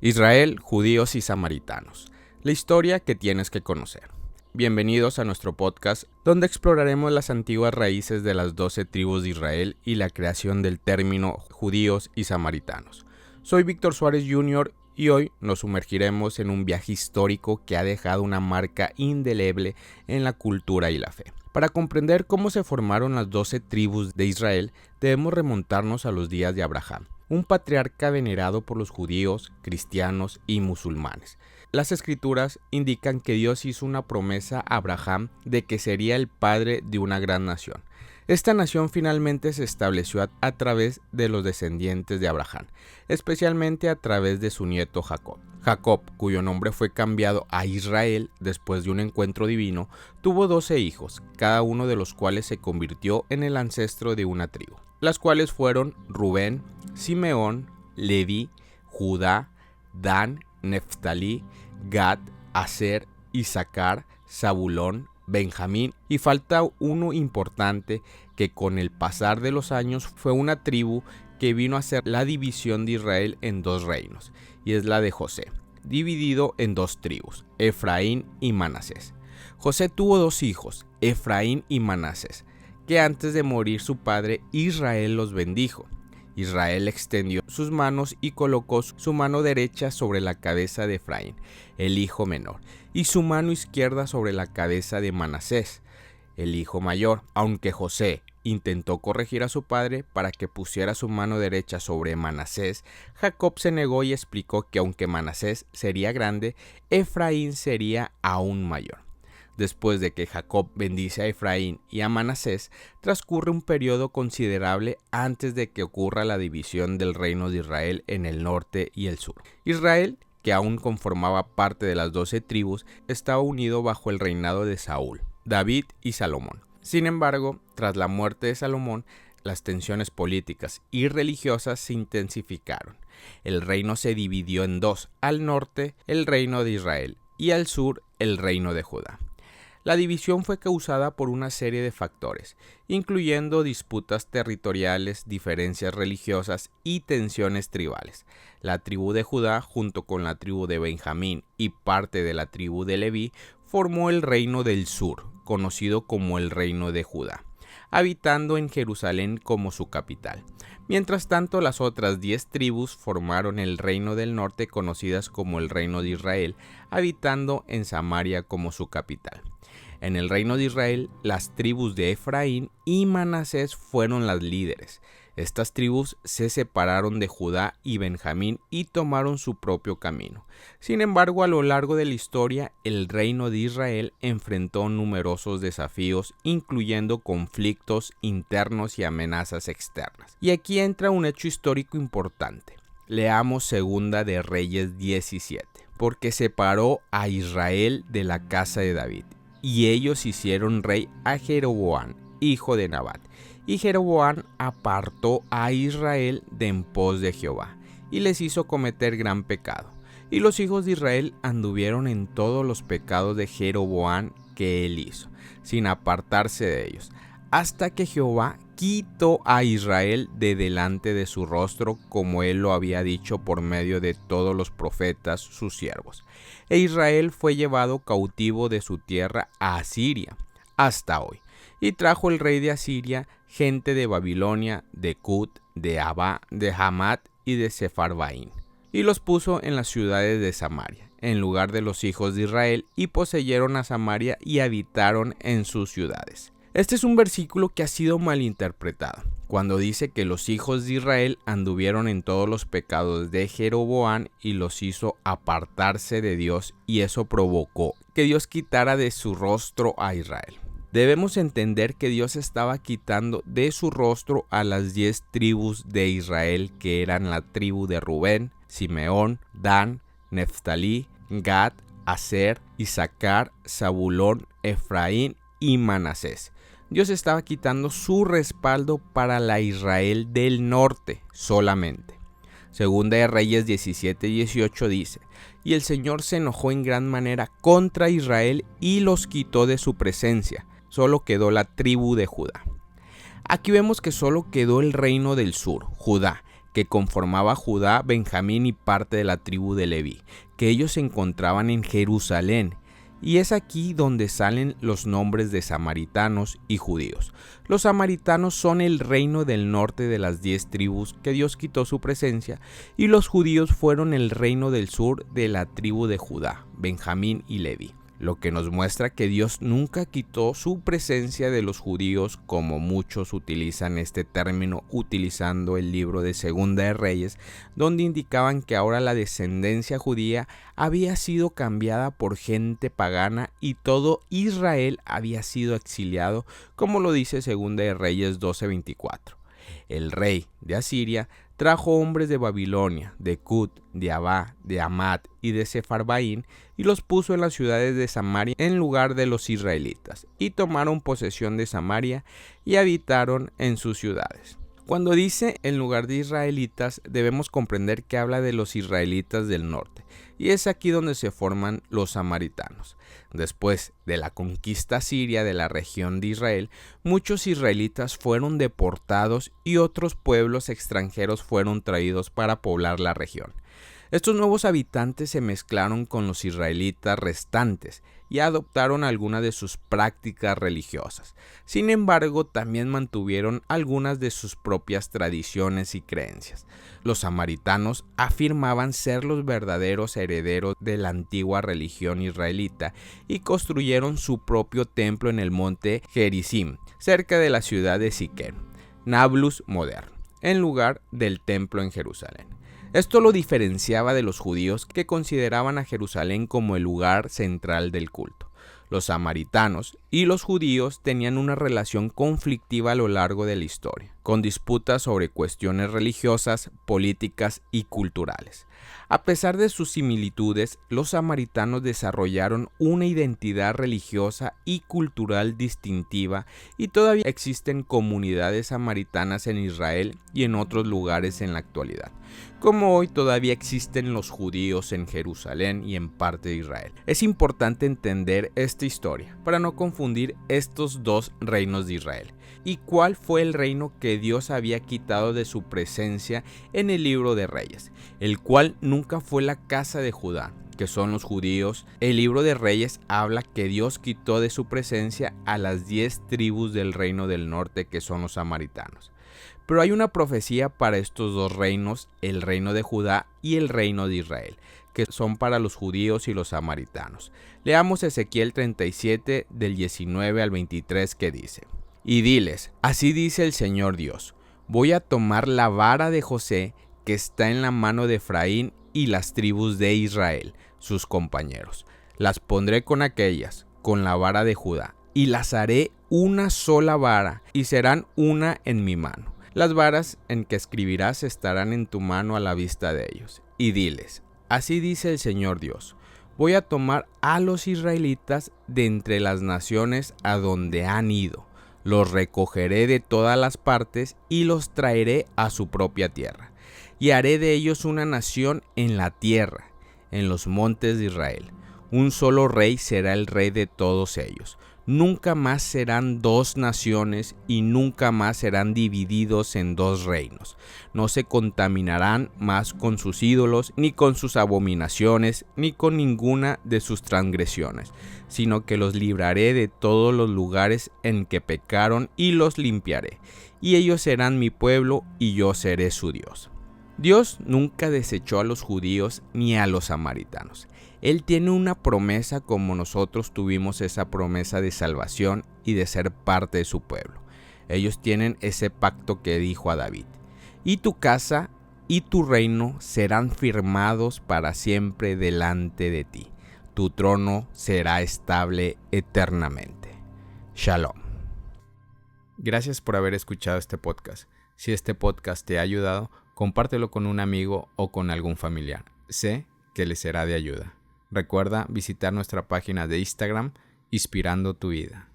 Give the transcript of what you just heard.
Israel, judíos y samaritanos. La historia que tienes que conocer. Bienvenidos a nuestro podcast, donde exploraremos las antiguas raíces de las 12 tribus de Israel y la creación del término judíos y samaritanos. Soy Víctor Suárez Jr. y hoy nos sumergiremos en un viaje histórico que ha dejado una marca indeleble en la cultura y la fe. Para comprender cómo se formaron las 12 tribus de Israel, debemos remontarnos a los días de Abraham, un patriarca venerado por los judíos, cristianos y musulmanes. Las escrituras indican que Dios hizo una promesa a Abraham de que sería el padre de una gran nación. Esta nación finalmente se estableció a través de los descendientes de Abraham, especialmente a través de su nieto Jacob. Jacob, cuyo nombre fue cambiado a Israel después de un encuentro divino, tuvo 12 hijos, cada uno de los cuales se convirtió en el ancestro de una tribu, las cuales fueron Rubén, Simeón, Leví, Judá, Dan, Neftalí, Gad, Aser, Isaacar, Zabulón, Benjamín, y falta uno importante que con el pasar de los años fue una tribu que vino a ser la división de Israel en dos reinos, y es la de José, dividido en dos tribus, Efraín y Manasés. José tuvo dos hijos, Efraín y Manasés, que antes de morir su padre Israel los bendijo. Israel extendió sus manos y colocó su mano derecha sobre la cabeza de Efraín, el hijo menor, y su mano izquierda sobre la cabeza de Manasés, el hijo mayor. Aunque José intentó corregir a su padre para que pusiera su mano derecha sobre Manasés, Jacob se negó y explicó que aunque Manasés sería grande, Efraín sería aún mayor. Después de que Jacob bendice a Efraín y a Manasés, transcurre un periodo considerable antes de que ocurra la división del reino de Israel en el norte y el sur. Israel, que aún conformaba parte de las 12 tribus, estaba unido bajo el reinado de Saúl, David y Salomón. Sin embargo, tras la muerte de Salomón, las tensiones políticas y religiosas se intensificaron. El reino se dividió en dos: al norte, el reino de Israel, y al sur, el reino de Judá. La división fue causada por una serie de factores, incluyendo disputas territoriales, diferencias religiosas y tensiones tribales. La tribu de Judá, junto con la tribu de Benjamín y parte de la tribu de Leví, formó el reino del sur, conocido como el reino de Judá, habitando en Jerusalén como su capital. Mientras tanto, las otras 10 tribus formaron el reino del norte, conocidas como el reino de Israel, habitando en Samaria como su capital. En el reino de Israel, las tribus de Efraín y Manasés fueron las líderes. Estas tribus se separaron de Judá y Benjamín y tomaron su propio camino. Sin embargo, a lo largo de la historia, el reino de Israel enfrentó numerosos desafíos, incluyendo conflictos internos y amenazas externas. Y aquí entra un hecho histórico importante. Leamos Segunda de Reyes 17. Porque separó a Israel de la casa de David, y ellos hicieron rey a Jeroboam, hijo de Nabat. Y Jeroboam apartó a Israel de en pos de Jehová, y les hizo cometer gran pecado. Y los hijos de Israel anduvieron en todos los pecados de Jeroboam que él hizo, sin apartarse de ellos, hasta que Jehová quitó a Israel de delante de su rostro, como él lo había dicho por medio de todos los profetas sus siervos. E Israel fue llevado cautivo de su tierra a Asiria, hasta hoy. Y trajo el rey de Asiria gente de Babilonia, de Cut, de Abá, de Hamat y de Sefarvaim, y los puso en las ciudades de Samaria, en lugar de los hijos de Israel, y poseyeron a Samaria y habitaron en sus ciudades. Este es un versículo que ha sido malinterpretado, cuando dice que los hijos de Israel anduvieron en todos los pecados de Jeroboam y los hizo apartarse de Dios, y eso provocó que Dios quitara de su rostro a Israel. Debemos entender que Dios estaba quitando de su rostro a las 10 tribus de Israel, que eran la tribu de Rubén, Simeón, Dan, Neftalí, Gad, Aser, Isaacar, Zabulón, Efraín y Manasés. Dios estaba quitando su respaldo para la Israel del norte solamente. Segunda de Reyes 17:18 dice: y el Señor se enojó en gran manera contra Israel y los quitó de su presencia. Solo quedó la tribu de Judá. Aquí vemos que solo quedó el reino del sur, Judá, que conformaba Judá, Benjamín y parte de la tribu de Leví, que ellos se encontraban en Jerusalén. Y es aquí donde salen los nombres de samaritanos y judíos. Los samaritanos son el reino del norte de las 10 tribus que Dios quitó su presencia, y los judíos fueron el reino del sur de la tribu de Judá, Benjamín y Leví. Lo que nos muestra que Dios nunca quitó su presencia de los judíos, como muchos utilizan este término utilizando el libro de Segunda de Reyes, donde indicaban que ahora la descendencia judía había sido cambiada por gente pagana y todo Israel había sido exiliado, como lo dice Segunda de Reyes 12:24. El rey de Asiria trajo hombres de Babilonia, de Cud, de Abá, de Amat y de Sefarbaín, y los puso en las ciudades de Samaria en lugar de los israelitas, y tomaron posesión de Samaria y habitaron en sus ciudades. Cuando dice en lugar de israelitas, debemos comprender que habla de los israelitas del norte, y es aquí donde se forman los samaritanos. Después de la conquista siria de la región de Israel, muchos israelitas fueron deportados y otros pueblos extranjeros fueron traídos para poblar la región. Estos nuevos habitantes se mezclaron con los israelitas restantes y adoptaron algunas de sus prácticas religiosas. Sin embargo, también mantuvieron algunas de sus propias tradiciones y creencias. Los samaritanos afirmaban ser los verdaderos herederos de la antigua religión israelita y construyeron su propio templo en el monte Gerizim, cerca de la ciudad de Siquem, Nablus moderno, en lugar del templo en Jerusalén. Esto lo diferenciaba de los judíos, que consideraban a Jerusalén como el lugar central del culto. Los samaritanos y los judíos tenían una relación conflictiva a lo largo de la historia, con disputas sobre cuestiones religiosas, políticas y culturales. A pesar de sus similitudes, los samaritanos desarrollaron una identidad religiosa y cultural distintiva, y todavía existen comunidades samaritanas en Israel y en otros lugares en la actualidad, como hoy todavía existen los judíos en Jerusalén y en parte de Israel. Es importante entender esta historia para no confundir estos dos reinos de Israel. ¿Y cuál fue el reino que Dios había quitado de su presencia en el libro de Reyes? El cual nunca fue la casa de Judá, que son los judíos. El libro de Reyes habla que Dios quitó de su presencia a las 10 tribus del reino del norte, que son los samaritanos. Pero hay una profecía para estos dos reinos, el reino de Judá y el reino de Israel, que son para los judíos y los samaritanos. Leamos Ezequiel 37 del 19 al 23, que dice: Y diles, así dice el Señor Dios, voy a tomar la vara de José que está en la mano de Efraín y las tribus de Israel, sus compañeros. Las pondré con aquellas, con la vara de Judá, y las haré una sola vara, y serán una en mi mano. Las varas en que escribirás estarán en tu mano a la vista de ellos. Y diles, así dice el Señor Dios, voy a tomar a los israelitas de entre las naciones a donde han ido. Los recogeré de todas las partes y los traeré a su propia tierra. Y haré de ellos una nación en la tierra, en los montes de Israel. Un solo rey será el rey de todos ellos. Nunca más serán dos naciones y nunca más serán divididos en dos reinos. No se contaminarán más con sus ídolos, ni con sus abominaciones, ni con ninguna de sus transgresiones, sino que los libraré de todos los lugares en que pecaron y los limpiaré, y ellos serán mi pueblo y yo seré su Dios. Dios nunca desechó a los judíos ni a los samaritanos. Él tiene una promesa como nosotros tuvimos esa promesa de salvación y de ser parte de su pueblo. Ellos tienen ese pacto que dijo a David: y tu casa y tu reino serán firmados para siempre delante de ti. Tu trono será estable eternamente. Shalom. Gracias por haber escuchado este podcast. Si este podcast te ha ayudado, compártelo con un amigo o con algún familiar. Sé que le será de ayuda. Recuerda visitar nuestra página de Instagram, Inspirando tu Vida.